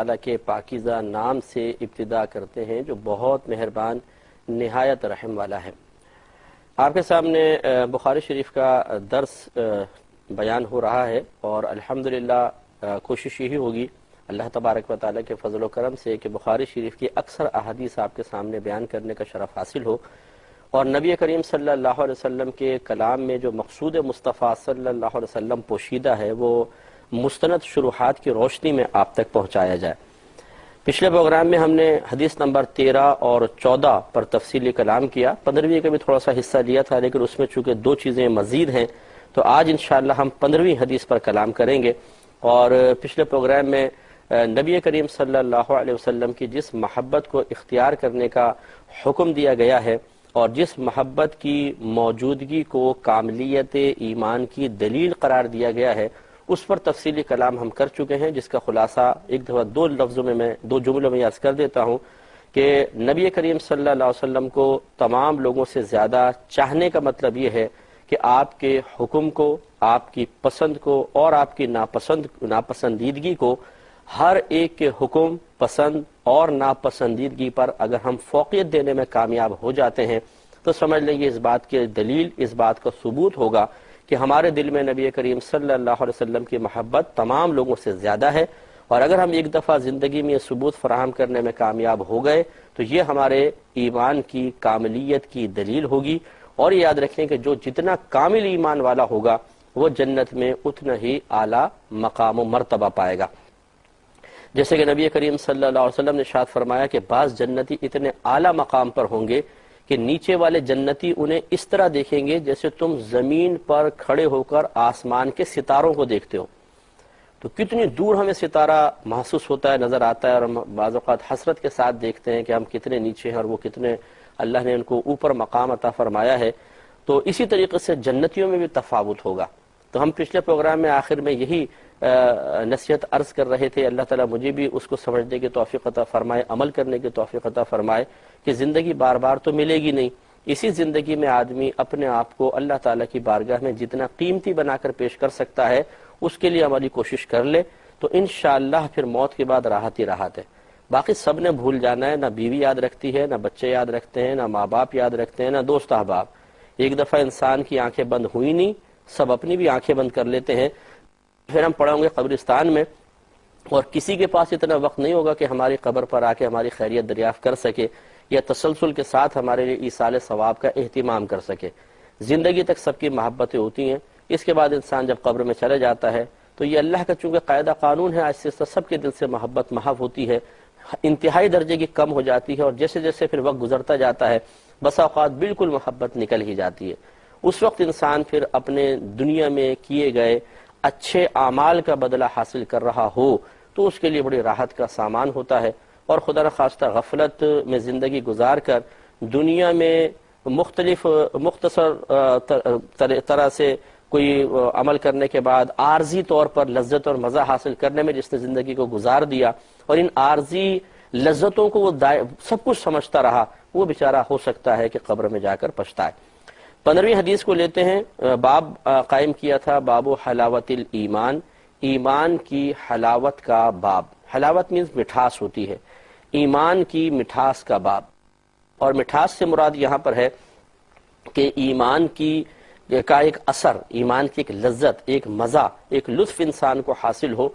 تعالیٰ کے پاکیزہ نام سے ابتدا کرتے ہیں جو بہت مہربان نہایت رحم والا ہے۔ آپ کے سامنے بخاری شریف کا درس بیان ہو رہا ہے، اور الحمدللہ کوشش یہی ہوگی اللہ تبارک و تعالیٰ کے فضل و کرم سے کہ بخاری شریف کی اکثر احادیث آپ کے سامنے بیان کرنے کا شرف حاصل ہو، اور نبی کریم صلی اللہ علیہ وسلم کے کلام میں جو مقصود مصطفیٰ صلی اللہ علیہ وسلم پوشیدہ ہے وہ مستند شروحات کی روشنی میں آپ تک پہنچایا جائے۔ پچھلے پروگرام میں ہم نے حدیث نمبر 13 اور 14 پر تفصیلی کلام کیا، 15ویں کا بھی تھوڑا سا حصہ لیا تھا، لیکن اس میں چونکہ دو چیزیں مزید ہیں تو آج انشاءاللہ ہم 15ویں حدیث پر کلام کریں گے۔ اور پچھلے پروگرام میں نبی کریم صلی اللہ علیہ وسلم کی جس محبت کو اختیار کرنے کا حکم دیا گیا ہے اور جس محبت کی موجودگی کو کاملیت ایمان کی دلیل قرار دیا گیا ہے، اس پر تفصیلی کلام ہم کر چکے ہیں، جس کا خلاصہ ایک دفعہ دو جملوں میں عرض کر دیتا ہوں کہ نبی کریم صلی اللہ علیہ وسلم کو تمام لوگوں سے زیادہ چاہنے کا مطلب یہ ہے کہ آپ کے حکم کو، آپ کی پسند کو اور آپ کی ناپسندیدگی کو، ہر ایک کے حکم، پسند اور ناپسندیدگی پر اگر ہم فوقیت دینے میں کامیاب ہو جاتے ہیں تو سمجھ لیں یہ اس بات کی دلیل، اس بات کا ثبوت ہوگا کہ ہمارے دل میں نبی کریم صلی اللہ علیہ وسلم کی محبت تمام لوگوں سے زیادہ ہے۔ اور اگر ہم ایک دفعہ زندگی میں یہ ثبوت فراہم کرنے میں کامیاب ہو گئے تو یہ ہمارے ایمان کی کاملیت کی دلیل ہوگی۔ اور یاد رکھیں کہ جو جتنا کامل ایمان والا ہوگا وہ جنت میں اتنا ہی اعلیٰ مقام و مرتبہ پائے گا۔ جیسے کہ نبی کریم صلی اللہ علیہ وسلم نے ارشاد فرمایا کہ بعض جنتی اتنے اعلیٰ مقام پر ہوں گے کہ نیچے والے جنتی انہیں اس طرح دیکھیں گے جیسے تم زمین پر کھڑے ہو کر آسمان کے ستاروں کو دیکھتے ہو۔ تو کتنی دور ہمیں ستارہ محسوس ہوتا ہے، نظر آتا ہے، اور ہم بعض اوقات حسرت کے ساتھ دیکھتے ہیں کہ ہم کتنے نیچے ہیں اور وہ کتنے اللہ نے ان کو اوپر مقام عطا فرمایا ہے۔ تو اسی طریقے سے جنتیوں میں بھی تفاوت ہوگا۔ تو ہم پچھلے پروگرام میں آخر میں یہی نصیحت عرض کر رہے تھے، اللہ تعالیٰ مجھے بھی اس کو سمجھنے کی توفیق عطا فرمائے، عمل کرنے کی توفیق عطا فرمائے کہ زندگی بار بار تو ملے گی نہیں، اسی زندگی میں آدمی اپنے آپ کو اللہ تعالیٰ کی بارگاہ میں جتنا قیمتی بنا کر پیش کر سکتا ہے اس کے لیے عملی کوشش کر لے تو انشاءاللہ پھر موت کے بعد راحت ہی راحت ہے۔ باقی سب نے بھول جانا ہے، نہ بیوی یاد رکھتی ہے، نہ بچے یاد رکھتے ہیں، نہ ماں باپ یاد رکھتے ہیں، نہ دوست احباب۔ ایک دفعہ انسان کی آنکھیں بند ہوئی نہیں، سب اپنی بھی آنکھیں بند کر لیتے ہیں، پھر ہم پڑھیں گے قبرستان میں، اور کسی کے پاس اتنا وقت نہیں ہوگا کہ ہماری قبر پر آ کے ہماری خیریت دریافت کر سکے یا تسلسل کے ساتھ ہمارے لیے ایصال ثواب کا اہتمام کر سکے۔ زندگی تک سب کی محبتیں ہوتی ہیں، اس کے بعد انسان جب قبر میں چلے جاتا ہے تو یہ اللہ کا چونکہ قاعدہ قانون ہے، آہستہ آہستہ سب کے دل سے محبت محو ہوتی ہے، انتہائی درجے کی کم ہو جاتی ہے، اور جیسے جیسے پھر وقت گزرتا جاتا ہے بسا اوقات بالکل محبت نکل ہی جاتی ہے۔ اس وقت انسان پھر اپنے دنیا میں کیے گئے اچھے اعمال کا بدلہ حاصل کر رہا ہو تو اس کے لیے بڑی راحت کا سامان ہوتا ہے، اور خدا نخواستہ غفلت میں زندگی گزار کر دنیا میں مختصر طرح سے کوئی عمل کرنے کے بعد عارضی طور پر لذت اور مزہ حاصل کرنے میں جس نے زندگی کو گزار دیا اور ان عارضی لذتوں کو وہ سب کچھ سمجھتا رہا، وہ بیچارہ ہو سکتا ہے کہ قبر میں جا کر پچھتائے۔ 15ویں حدیث کو لیتے ہیں، باب قائم کیا تھا باب حلاوت الایمان، ایمان کی حلاوت کا باب۔ حلاوت مینز مٹھاس ہوتی ہے، ایمان کی مٹھاس کا باب، اور مٹھاس سے مراد یہاں پر ہے کہ ایمان کا ایک اثر، ایمان کی ایک لذت، ایک مزہ، ایک لطف انسان کو حاصل ہو،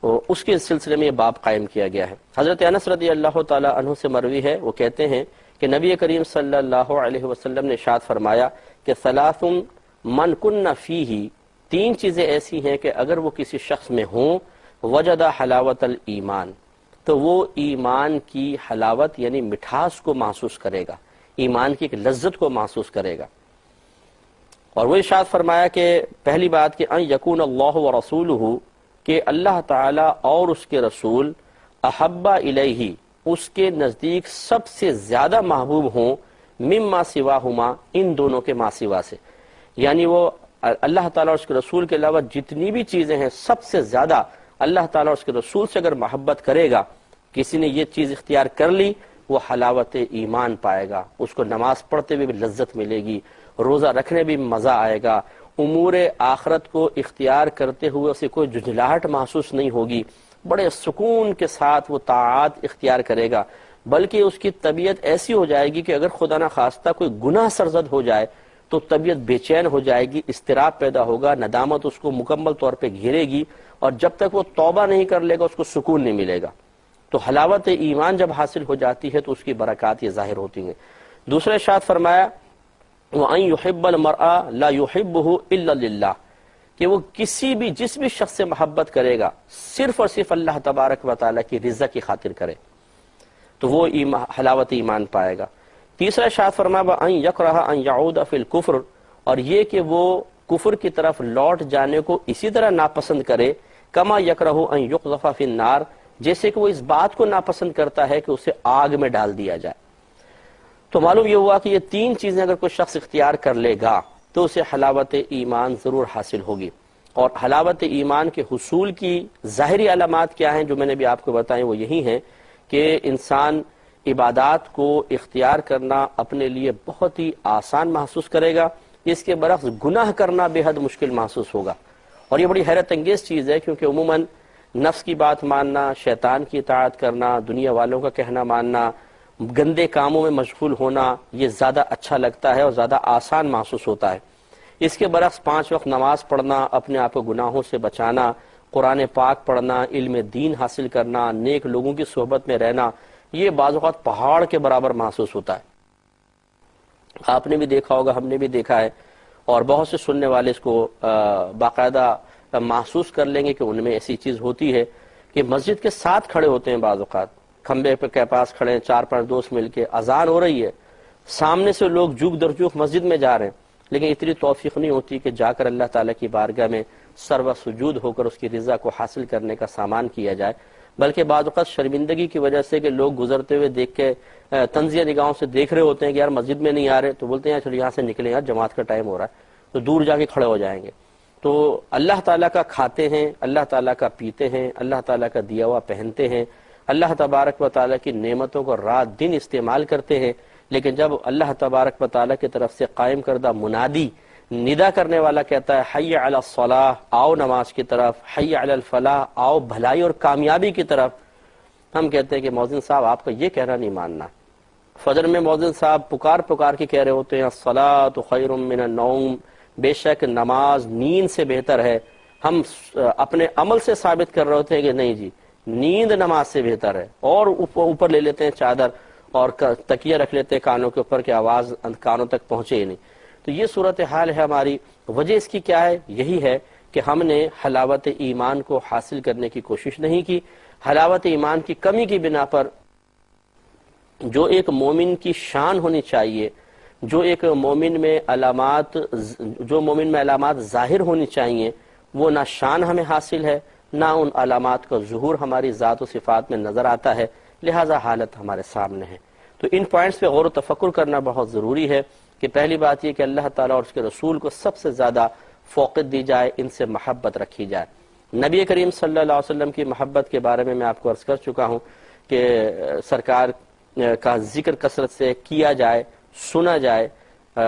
اس کے سلسلے میں یہ باب قائم کیا گیا ہے۔ حضرت انس رضی اللہ تعالی عنہ سے مروی ہے، وہ کہتے ہیں کہ نبی کریم صلی اللہ علیہ وسلم نے ارشاد فرمایا کہ ثلاث من کن فیہ، 3 چیزیں ایسی ہیں کہ اگر وہ کسی شخص میں ہوں وجد حلاوت الایمان، تو وہ ایمان کی حلاوت یعنی مٹھاس کو محسوس کرے گا، ایمان کی ایک لذت کو محسوس کرے گا۔ اور وہ ارشاد فرمایا کہ پہلی بات کہ ان یکون اللہ ورسولہ، کہ اللہ تعالی اور اس کے رسول احب الیہ، اس کے نزدیک سب سے زیادہ محبوب ہوں مما سواہما، ان دونوں کے ماں سوا سے، یعنی وہ اللہ تعالیٰ اور اس کے رسول کے علاوہ جتنی بھی چیزیں ہیں سب سے زیادہ اللہ تعالیٰ اور اس کے رسول سے اگر محبت کرے گا، کسی نے یہ چیز اختیار کر لی، وہ حلاوت ایمان پائے گا، اس کو نماز پڑھتے ہوئے بھی لذت ملے گی، روزہ رکھنے بھی مزہ آئے گا، امور آخرت کو اختیار کرتے ہوئے اسے کوئی جھنجھلاہٹ محسوس نہیں ہوگی، بڑے سکون کے ساتھ وہ طاعات اختیار کرے گا، بلکہ اس کی طبیعت ایسی ہو جائے گی کہ اگر خدا نہ خواستہ کوئی گناہ سرزد ہو جائے تو طبیعت بے چین ہو جائے گی، اضطراب پیدا ہوگا، ندامت اس کو مکمل طور پہ گھیرے گی، اور جب تک وہ توبہ نہیں کر لے گا اس کو سکون نہیں ملے گا۔ تو حلاوت ایمان جب حاصل ہو جاتی ہے تو اس کی برکات یہ ظاہر ہوتی ہیں۔ دوسرے ارشاد فرمایا وَأَن يُحِبَّ الْمَرْءَ لَا يُحِبُّهُ إِلَّا لِلَّهِ، کہ وہ کسی بھی جس بھی شخص سے محبت کرے گا صرف اور صرف اللہ تبارک و تعالیٰ کی رضا کی خاطر کرے تو وہ حلاوت ایمان پائے گا۔ تیسرا ارشاد فرمایا وَأَن يَكْرَهَ أَن يَعُودَ فِي الْكُفْرِ، اور یہ کہ وہ کفر کی طرف لوٹ جانے کو اسی طرح ناپسند کرے کما یکرہ ان یقذف فی النار، جیسے کہ وہ اس بات کو ناپسند کرتا ہے کہ اسے آگ میں ڈال دیا جائے۔ تو معلوم یہ ہوا کہ یہ تین چیزیں اگر کوئی شخص اختیار کر لے گا تو اسے حلاوت ایمان ضرور حاصل ہوگی۔ اور حلاوت ایمان کے حصول کی ظاہری علامات کیا ہیں جو میں نے بھی آپ کو بتائیں، وہ یہی ہیں کہ انسان عبادات کو اختیار کرنا اپنے لیے بہت ہی آسان محسوس کرے گا، اس کے برعکس گناہ کرنا بے حد مشکل محسوس ہوگا۔ اور یہ بڑی حیرت انگیز چیز ہے، کیونکہ عموماً نفس کی بات ماننا، شیطان کی اطاعت کرنا، دنیا والوں کا کہنا ماننا، گندے کاموں میں مشغول ہونا، یہ زیادہ اچھا لگتا ہے اور زیادہ آسان محسوس ہوتا ہے۔ اس کے برعکس 5 وقت نماز پڑھنا، اپنے آپ کو گناہوں سے بچانا، قرآن پاک پڑھنا، علم دین حاصل کرنا، نیک لوگوں کی صحبت میں رہنا، یہ بعض اوقات پہاڑ کے برابر محسوس ہوتا ہے۔ آپ نے بھی دیکھا ہوگا، ہم نے بھی دیکھا ہے، اور بہت سے سننے والے اس کو باقاعدہ محسوس کر لیں گے کہ ان میں ایسی چیز ہوتی ہے کہ مسجد کے ساتھ کھڑے ہوتے ہیں، بعض اوقات کھمبے پہ کے پاس کھڑے ہیں، 4-5 دوست مل کے، اذان ہو رہی ہے، سامنے سے لوگ جھک درجوک مسجد میں جا رہے ہیں، لیکن اتنی توفیق نہیں ہوتی کہ جا کر اللہ تعالیٰ کی بارگاہ میں سرو سجود ہو کر اس کی رضا کو حاصل کرنے کا سامان کیا جائے، بلکہ بعض اوقات شرمندگی کی وجہ سے کہ لوگ گزرتے ہوئے دیکھ کے طنزیہ نگاہوں سے دیکھ رہے ہوتے ہیں کہ یار مسجد میں نہیں آ رہے، تو بولتے ہیں چلو یہاں سے نکلیں یار، جماعت کا ٹائم ہو رہا ہے، تو دور جا کے کھڑے ہو جائیں گے۔ تو اللہ تعالیٰ کا کھاتے ہیں، اللہ تعالیٰ کا پیتے ہیں، اللہ تعالیٰ کا دیا ہوا پہنتے ہیں، اللہ تبارک و تعالیٰ کی نعمتوں کو رات دن استعمال کرتے ہیں، لیکن جب اللہ تبارک و تعالیٰ کی طرف سے قائم کردہ منادی ندا کرنے والا کہتا ہے حی علی الصلاح، آؤ نماز کی طرف، حی علی الفلاح، آؤ بھلائی اور کامیابی کی طرف، ہم کہتے ہیں کہ مؤذن صاحب آپ کا یہ کہنا نہیں ماننا۔ فجر میں مؤذن صاحب پکار کے کہہ رہے ہوتے ہیں الصلاۃ خیر من النوم، بے شک نماز نیند سے بہتر ہے، ہم اپنے عمل سے ثابت کر رہے ہوتے ہیں کہ نہیں جی نیند نماز سے بہتر ہے، اور اوپر لے لیتے ہیں چادر اور تکیہ رکھ لیتے ہیں کانوں کے اوپر کہ آواز کانوں تک پہنچے ہی نہیں۔ تو یہ صورتحال ہے ہماری۔ وجہ اس کی کیا ہے؟ یہی ہے کہ ہم نے حلاوت ایمان کو حاصل کرنے کی کوشش نہیں کی۔ حلاوت ایمان کی کمی کی بنا پر جو ایک مومن کی شان ہونی چاہیے، جو ایک مومن میں علامات ظاہر ہونی چاہیے، وہ نہ شان ہمیں حاصل ہے، نہ ان علامات کا ظہور ہماری ذات و صفات میں نظر آتا ہے، لہذا حالت ہمارے سامنے ہے۔ تو ان پوائنٹس پہ غور و تفکر کرنا بہت ضروری ہے کہ پہلی بات یہ کہ اللہ تعالیٰ اور اس کے رسول کو سب سے زیادہ فوقیت دی جائے، ان سے محبت رکھی جائے۔ نبی کریم صلی اللہ علیہ وسلم کی محبت کے بارے میں آپ کو عرض کر چکا ہوں کہ سرکار کا ذکر کثرت سے کیا جائے، سنا جائے،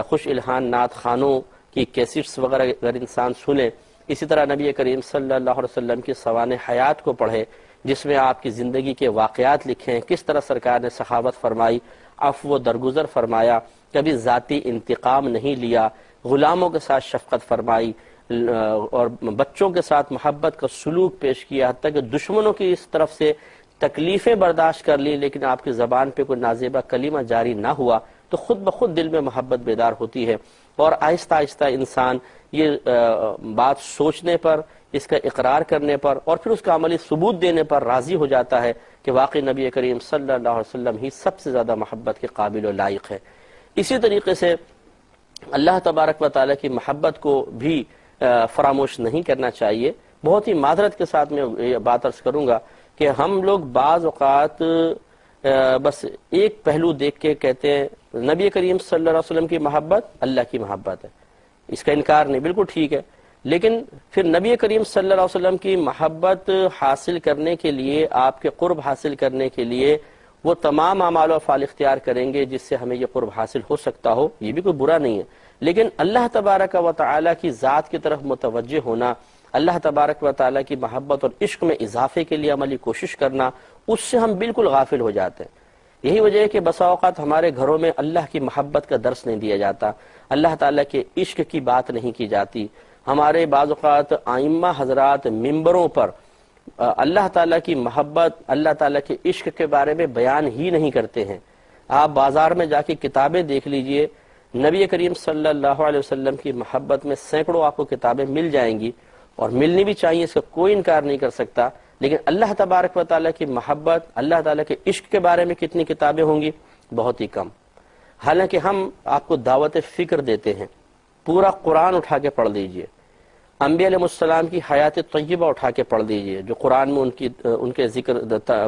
خوش الہان نعت خانوں کی کیسٹس وغیرہ اگر انسان سنے، اسی طرح نبی کریم صلی اللہ علیہ وسلم کی سوانح حیات کو پڑھے جس میں آپ کی زندگی کے واقعات لکھیں، کس طرح سرکار نے سخاوت فرمائی، عفو و درگزر فرمایا، کبھی ذاتی انتقام نہیں لیا، غلاموں کے ساتھ شفقت فرمائی اور بچوں کے ساتھ محبت کا سلوک پیش کیا، حتیٰ کہ دشمنوں کی اس طرف سے تکلیفیں برداشت کر لی لیکن آپ کی زبان پہ کوئی نازیبہ کلمہ جاری نہ ہوا، تو خود بخود دل میں محبت بیدار ہوتی ہے، اور آہستہ آہستہ انسان یہ بات سوچنے پر، اس کا اقرار کرنے پر اور پھر اس کا عملی ثبوت دینے پر راضی ہو جاتا ہے کہ واقعی نبی کریم صلی اللہ علیہ وسلم ہی سب سے زیادہ محبت کے قابل و لائق ہے۔ اسی طریقے سے اللہ تبارک و تعالیٰ کی محبت کو بھی فراموش نہیں کرنا چاہیے۔ بہت ہی معذرت کے ساتھ میں یہ بات عرض کروں گا کہ ہم لوگ بعض اوقات بس ایک پہلو دیکھ کے کہتے ہیں نبی کریم صلی اللہ علیہ وسلم کی محبت اللہ کی محبت ہے، اس کا انکار نہیں، بالکل ٹھیک ہے، لیکن پھر نبی کریم صلی اللہ علیہ وسلم کی محبت حاصل کرنے کے لیے، آپ کے قرب حاصل کرنے کے لیے وہ تمام اعمال و افعال اختیار کریں گے جس سے ہمیں یہ قرب حاصل ہو سکتا ہو، یہ بھی کوئی برا نہیں ہے، لیکن اللہ تبارک و تعالیٰ کی ذات کی طرف متوجہ ہونا، اللہ تبارک و تعالیٰ کی محبت اور عشق میں اضافے کے لیے عملی کوشش کرنا، اس سے ہم بالکل غافل ہو جاتے ہیں۔ یہی وجہ ہے کہ بسا اوقات ہمارے گھروں میں اللہ کی محبت کا درس نہیں دیا جاتا، اللہ تعالیٰ کے عشق کی بات نہیں کی جاتی۔ ہمارے بعض اوقات ائمہ حضرات ممبروں پر اللہ تعالیٰ کی محبت، اللہ تعالیٰ کے عشق کے بارے میں بیان ہی نہیں کرتے ہیں۔ آپ بازار میں جا کے کتابیں دیکھ لیجئے، نبی کریم صلی اللہ علیہ وسلم کی محبت میں سینکڑوں آپ کو کتابیں مل جائیں گی، اور ملنی بھی چاہیے، اس کا کوئی انکار نہیں کر سکتا، لیکن اللہ تبارک و تعالیٰ کی محبت، اللہ تعالیٰ کے عشق کے بارے میں کتنی کتابیں ہوں گی؟ بہت ہی کم۔ حالانکہ ہم آپ کو دعوت فکر دیتے ہیں، پورا قرآن اٹھا کے پڑھ لیجئے، انبیاء علیہ السلام کی حیات طیبہ اٹھا کے پڑھ لیجئے، جو قرآن میں ان کے ذکر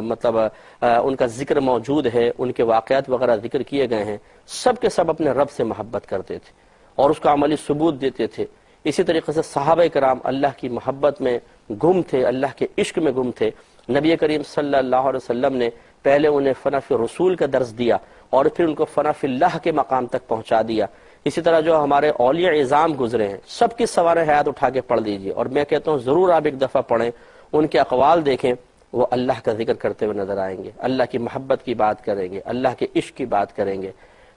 مطلب ان کا ذکر موجود ہے، ان کے واقعات وغیرہ ذکر کیے گئے ہیں، سب کے سب اپنے رب سے محبت کرتے تھے اور اس کا عملی ثبوت دیتے تھے۔ اسی طریقے سے صحابہ کرام اللہ کی محبت میں گم تھے، اللہ کے عشق میں گم تھے۔ نبی کریم صلی اللہ علیہ وسلم نے پہلے انہیں فنا فی رسول کا درس دیا اور پھر ان کو فنا فی اللہ کے مقام تک پہنچا دیا۔ اسی طرح جو ہمارے اولیاء اعظام گزرے ہیں، سب کی سوار حیات اٹھا کے پڑھ لیجئے، اور میں کہتا ہوں ضرور آپ ایک دفعہ پڑھیں، ان کے اقوال دیکھیں، وہ اللہ کا ذکر کرتے ہوئے نظر آئیں گے، اللہ کی محبت کی بات کریں گے، اللہ کے عشق کی بات کریں گے۔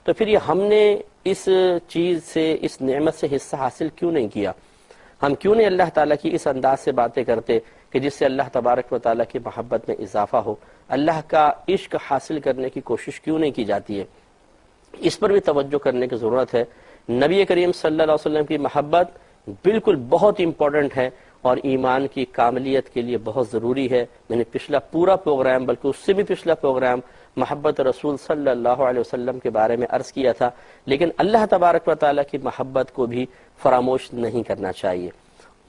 تو پھر یہ ہم نے اس چیز سے، اس نعمت سے حصہ حاصل کیوں نہیں کیا؟ ہم کیوں نہیں اللہ تعالیٰ کی اس انداز سے باتیں کرتے کہ جس سے اللہ تبارک و تعالیٰ کی محبت میں اضافہ ہو؟ اللہ کا عشق حاصل کرنے کی کوشش کیوں نہیں کی جاتی ہے؟ اس پر بھی توجہ کرنے کی ضرورت ہے۔ نبی کریم صلی اللہ علیہ وسلم کی محبت بالکل بہت امپورٹنٹ ہے اور ایمان کی کاملیت کے لیے بہت ضروری ہے۔ میں نے پچھلا پورا پروگرام، بلکہ اس سے بھی پچھلا پروگرام، محبت رسول صلی اللہ علیہ وسلم کے بارے میں عرض کیا تھا، لیکن اللہ تبارک و تعالیٰ کی محبت کو بھی فراموش نہیں کرنا چاہیے۔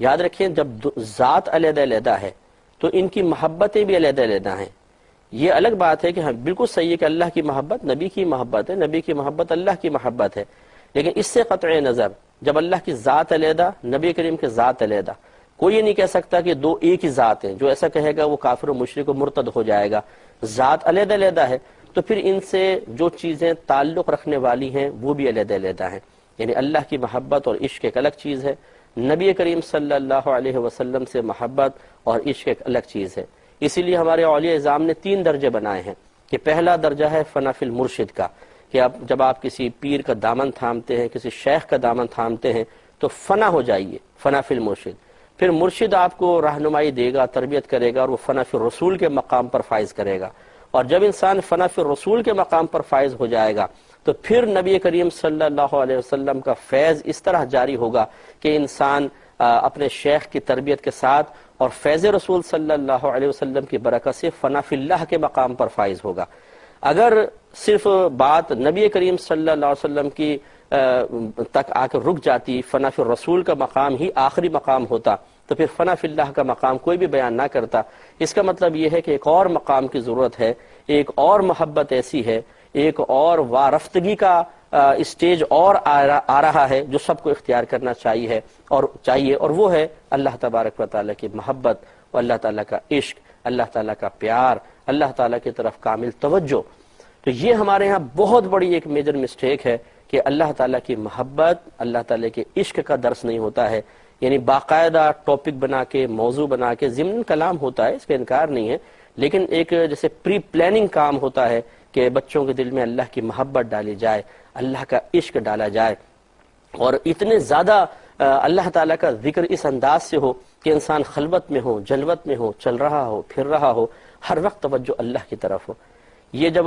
یاد رکھیں، جب ذات علیحدہ علیحدہ ہے تو ان کی محبتیں بھی علیحدہ علیحدہ ہیں۔ یہ الگ بات ہے کہ ہاں بالکل صحیح ہے کہ اللہ کی محبت نبی کی محبت ہے، نبی کی محبت اللہ کی محبت ہے، لیکن اس سے قطع نظر جب اللہ کی ذات علیحدہ، نبی کریم کے ذات علیحدہ، کوئی یہ نہیں کہہ سکتا کہ دو ایک ہی ذات ہیں۔ جو ایسا کہے گا وہ کافر و مشرک و مرتد ہو جائے گا۔ ذات علیحدہ علیحدہ ہے تو پھر ان سے جو چیزیں تعلق رکھنے والی ہیں وہ بھی علیحدہ علیحدہ ہیں۔ یعنی اللہ کی محبت اور عشق ایک الگ چیز ہے، نبی کریم صلی اللہ علیہ وسلم سے محبت اور عشق ایک الگ چیز ہے۔ اسی لیے ہمارے اولیاء اعظام نے 3 درجے بنائے ہیں کہ پہلا درجہ ہے فنا فی المرشد کا، کہ جب آپ کسی پیر کا دامن تھامتے ہیں، کسی شیخ کا دامن تھامتے ہیں تو فنا ہو جائیے، فنا فی المرشد۔ پھر مرشد آپ کو رہنمائی دے گا، تربیت کرے گا، اور وہ فنا فی الرسول کے مقام پر فائز کرے گا۔ اور جب انسان فنا فی الرسول کے مقام پر فائز ہو جائے گا تو پھر نبی کریم صلی اللہ علیہ وسلم کا فیض اس طرح جاری ہوگا کہ انسان اپنے شیخ کی تربیت کے ساتھ اور فیض رسول صلی اللہ علیہ وسلم کی برکت سے فنا فی اللہ کے مقام پر فائز ہوگا۔ اگر صرف بات نبی کریم صلی اللہ علیہ وسلم کی تک آ کے رک جاتی، فنا فی الرسول کا مقام ہی آخری مقام ہوتا، تو پھر فنا فی اللہ کا مقام کوئی بھی بیان نہ کرتا۔ اس کا مطلب یہ ہے کہ ایک اور مقام کی ضرورت ہے، ایک اور محبت ایسی ہے، ایک اور وارفتگی کا اسٹیج اور آ رہا ہے جو سب کو اختیار کرنا چاہیے، اور وہ ہے اللہ تبارک و تعالیٰ کی محبت، اور اللہ تعالیٰ کا عشق، اللہ تعالیٰ کا پیار، اللہ تعالیٰ کی طرف کامل توجہ۔ تو یہ ہمارے ہاں بہت بڑی ایک میجر مسٹیک ہے کہ اللہ تعالیٰ کی محبت، اللہ تعالیٰ کے عشق کا درس نہیں ہوتا ہے۔ یعنی باقاعدہ ٹاپک بنا کے، موضوع بنا کے ضمن کلام ہوتا ہے، اس کا انکار نہیں ہے، لیکن ایک جیسے پری پلاننگ کام ہوتا ہے کہ بچوں کے دل میں اللہ کی محبت ڈالی جائے، اللہ کا عشق ڈالا جائے، اور اتنے زیادہ اللہ تعالیٰ کا ذکر اس انداز سے ہو کہ انسان خلوت میں ہو، جلوت میں ہو، چل رہا ہو، پھر رہا ہو، ہر وقت توجہ اللہ کی طرف ہو۔ یہ جب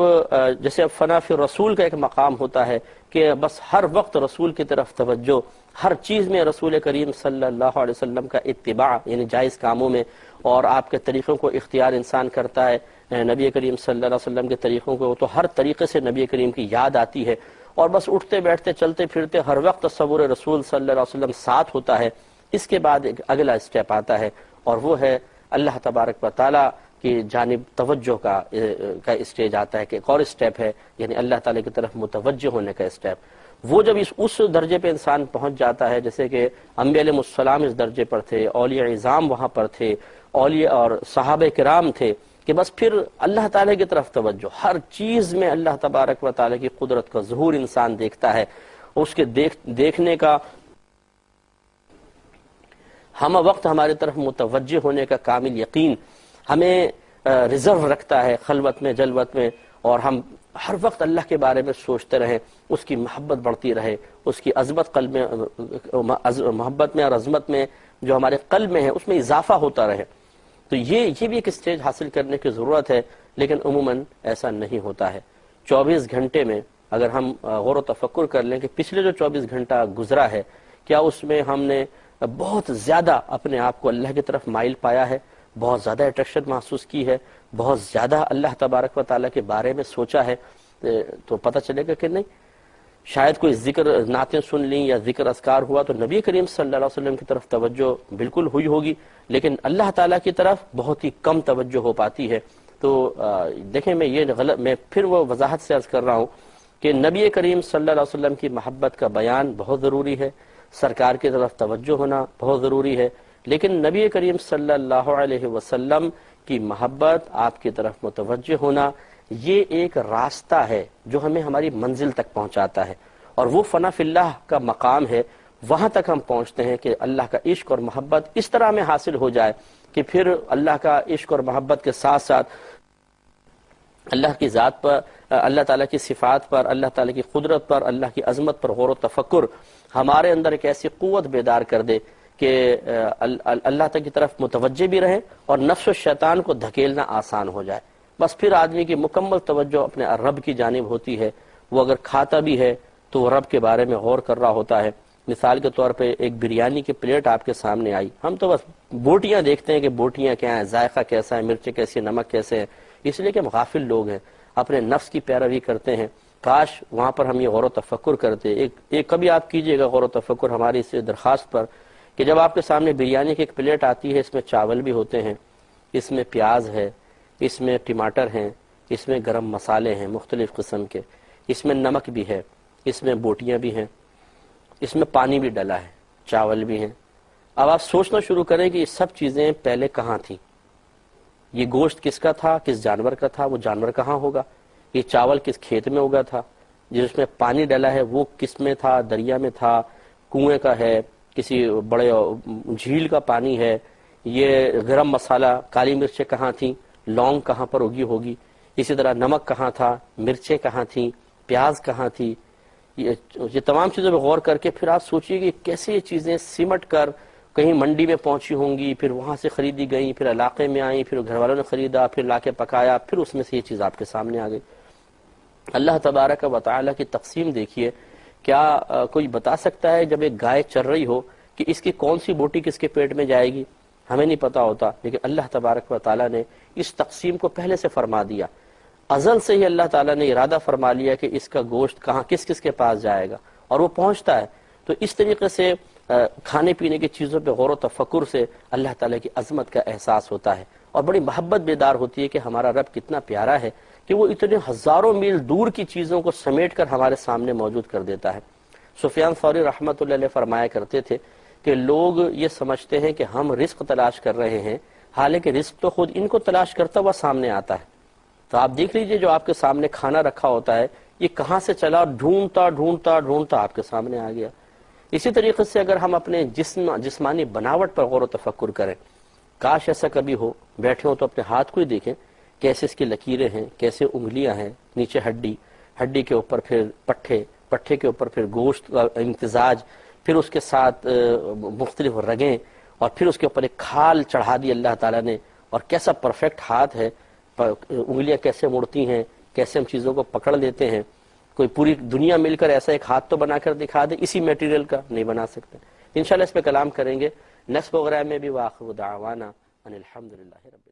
جیسے فنا فی رسول کا ایک مقام ہوتا ہے کہ بس ہر وقت رسول کی طرف توجہ، ہر چیز میں رسول کریم صلی اللہ علیہ وسلم کا اتباع، یعنی جائز کاموں میں، اور آپ کے طریقوں کو اختیار انسان کرتا ہے، نبی کریم صلی اللہ علیہ وسلم کے طریقوں کو، تو ہر طریقے سے نبی کریم کی یاد آتی ہے، اور بس اٹھتے بیٹھتے چلتے پھرتے ہر وقت تصور رسول صلی اللہ علیہ وسلم ساتھ ہوتا ہے۔ اس کے بعد ایک اگلا اسٹیپ آتا ہے، اور وہ ہے اللہ تبارک و تعالیٰ کی جانب توجہ کا اسٹیج آتا ہے، کہ ایک اور اسٹیپ ہے، یعنی اللہ تعالیٰ کی طرف متوجہ ہونے کا اسٹیپ۔ وہ جب اس درجے پہ انسان پہنچ جاتا ہے، جیسے کہ انبیاء علیہ السلام اس درجے پر تھے، اولیاء اعظام وہاں پر تھے، اولیاء اور صحابہ کرام تھے، کہ بس پھر اللہ تعالیٰ کی طرف توجہ، ہر چیز میں اللہ تبارک و تعالیٰ کی قدرت کا ظہور انسان دیکھتا ہے، اس کے دیکھنے کا ہم وقت ہماری طرف متوجہ ہونے کا کامل یقین ہمیں ریزرو رکھتا ہے خلوت میں جلوت میں، اور ہم ہر وقت اللہ کے بارے میں سوچتے رہیں، اس کی محبت بڑھتی رہے، اس کی عظمت قلب میں، محبت میں اور عظمت میں جو ہمارے قلب میں ہے اس میں اضافہ ہوتا رہے. تو یہ بھی ایک اسٹیج حاصل کرنے کی ضرورت ہے، لیکن عموماً ایسا نہیں ہوتا ہے. 24 گھنٹے میں اگر ہم غور و تفکر کر لیں کہ پچھلے جو 24 گھنٹہ گزرا ہے، کیا اس میں ہم نے بہت زیادہ اپنے آپ کو اللہ کی طرف مائل پایا ہے، بہت زیادہ اٹریکشن محسوس کی ہے، بہت زیادہ اللہ تبارک و تعالیٰ کے بارے میں سوچا ہے؟ تو پتہ چلے گا کہ نہیں. شاید کوئی ذکر نعتیں سن لیں یا ذکر اذکار ہوا تو نبی کریم صلی اللہ علیہ وسلم کی طرف توجہ بالکل ہوئی ہوگی، لیکن اللہ تعالیٰ کی طرف بہت ہی کم توجہ ہو پاتی ہے. تو دیکھیں میں پھر وہ وضاحت سے عرض کر رہا ہوں کہ نبی کریم صلی اللہ علیہ وسلم کی محبت کا بیان بہت ضروری ہے، سرکار کی طرف توجہ ہونا بہت ضروری ہے، لیکن نبی کریم صلی اللہ علیہ وسلم کی محبت، آپ کی طرف متوجہ ہونا، یہ ایک راستہ ہے جو ہمیں ہماری منزل تک پہنچاتا ہے، اور وہ فنا فی اللہ کا مقام ہے. وہاں تک ہم پہنچتے ہیں کہ اللہ کا عشق اور محبت اس طرح میں حاصل ہو جائے کہ پھر اللہ کا عشق اور محبت کے ساتھ ساتھ اللہ کی ذات پر، اللہ تعالیٰ کی صفات پر، اللہ تعالیٰ کی قدرت پر، اللہ کی عظمت پر غور و تفکر ہمارے اندر ایک ایسی قوت بیدار کر دے کہ اللہ تعالیٰ کی طرف متوجہ بھی رہے اور نفس و شیطان کو دھکیلنا آسان ہو جائے. بس پھر آدمی کی مکمل توجہ اپنے رب کی جانب ہوتی ہے. وہ اگر کھاتا بھی ہے تو وہ رب کے بارے میں غور کر رہا ہوتا ہے. مثال کے طور پہ ایک بریانی کی پلیٹ آپ کے سامنے آئی، ہم تو بس بوٹیاں دیکھتے ہیں کہ بوٹیاں کیا ہیں، ذائقہ کیسا ہے، مرچیں کیسی ہیں، نمک کیسے ہیں، اس لیے کہ ہم غافل لوگ ہیں، اپنے نفس کی پیروی کرتے ہیں. کاش وہاں پر ہم یہ غور و تفکر کرتے. ایک کبھی آپ کیجئے گا غور و تفکر ہماری اس درخواست پر کہ جب آپ کے سامنے بریانی کی ایک پلیٹ آتی ہے، اس میں چاول بھی ہوتے ہیں، اس میں پیاز ہے، اس میں ٹماٹر ہیں، اس میں گرم مسالے ہیں مختلف قسم کے، اس میں نمک بھی ہے، اس میں بوٹیاں بھی ہیں، اس میں پانی بھی ڈلا ہے، چاول بھی ہیں. اب آپ سوچنا شروع کریں کہ یہ سب چیزیں پہلے کہاں تھیں، یہ گوشت کس کا تھا، کس جانور کا تھا، وہ جانور کہاں ہوگا، یہ چاول کس کھیت میں اگا تھا، جس میں پانی ڈلا ہے وہ کس میں تھا، دریا میں تھا، کنویں کا ہے، کسی بڑے جھیل کا پانی ہے، یہ گرم مسالہ کالی مرچیں کہاں تھیں، لونگ کہاں پر اگی ہوگی، اسی طرح نمک کہاں تھا، مرچیں کہاں تھیں، پیاز کہاں تھی. یہ تمام چیزوں پہ غور کر کے پھر آپ سوچئے کہ کیسے یہ چیزیں سمٹ کر کہیں منڈی میں پہنچی ہوں گی، پھر وہاں سے خریدی گئیں، پھر علاقے میں آئیں، پھر گھر والوں نے خریدا، پھر لا کے پکایا، پھر اس میں سے یہ چیز آپ کے سامنے آ گئی. اللہ تبارک و تعالی کی تقسیم دیکھیے. کیا کوئی بتا سکتا ہے جب ایک گائے چر رہی ہو کہ اس کی کون سی بوٹی کس کے پیٹ میں جائے گی؟ ہمیں نہیں پتا ہوتا، لیکن اللہ تبارک و تعالی نے اس تقسیم کو پہلے سے فرما دیا. ازل سے ہی اللہ تعالیٰ نے ارادہ فرما لیا کہ اس کا گوشت کہاں کس کس کے پاس جائے گا، اور وہ پہنچتا ہے. تو اس طریقے سے کھانے پینے کی چیزوں پہ غور و تفکر سے اللہ تعالیٰ کی عظمت کا احساس ہوتا ہے، اور بڑی محبت بیدار ہوتی ہے کہ ہمارا رب کتنا پیارا ہے کہ وہ اتنے ہزاروں میل دور کی چیزوں کو سمیٹ کر ہمارے سامنے موجود کر دیتا ہے. سفیان ثوری رحمۃ اللہ علیہ فرمایا کرتے تھے کہ لوگ یہ سمجھتے ہیں کہ ہم رزق تلاش کر رہے ہیں، حالانکہ رزق تو خود ان کو تلاش کرتا ہوا سامنے آتا ہے. تو آپ دیکھ لیجئے جو آپ کے سامنے کھانا رکھا ہوتا ہے یہ کہاں سے چلا، ڈھونڈتا ڈھونڈتا ڈھونڈتا آپ کے سامنے آ گیا. اسی طریقے سے اگر ہم اپنے جسمانی بناوٹ پر غور و تفکر کریں، کاش ایسا کبھی ہو، بیٹھے ہوں تو اپنے ہاتھ کو ہی دیکھیں کیسے اس کی لکیریں ہیں، کیسے انگلیاں ہیں، نیچے ہڈی، ہڈی کے اوپر پھر پٹھے، پٹھے کے اوپر پھر گوشت کا امتزاج، پھر اس کے ساتھ مختلف رگیں، اور پھر اس کے اوپر ایک کھال چڑھا دی اللہ تعالیٰ نے، اور کیسا پرفیکٹ ہاتھ ہے، انگلیاں کیسے مڑتی ہیں، کیسے ہم چیزوں کو پکڑ لیتے ہیں. کوئی پوری دنیا مل کر ایسا ایک ہاتھ تو بنا کر دکھا دے، اسی میٹیریل کا نہیں بنا سکتے. انشاءاللہ اس پہ کلام کریں گے نیکسٹ پروگرام میں بھی. وآخر دعوانا ان الحمدللہ رب العالمین.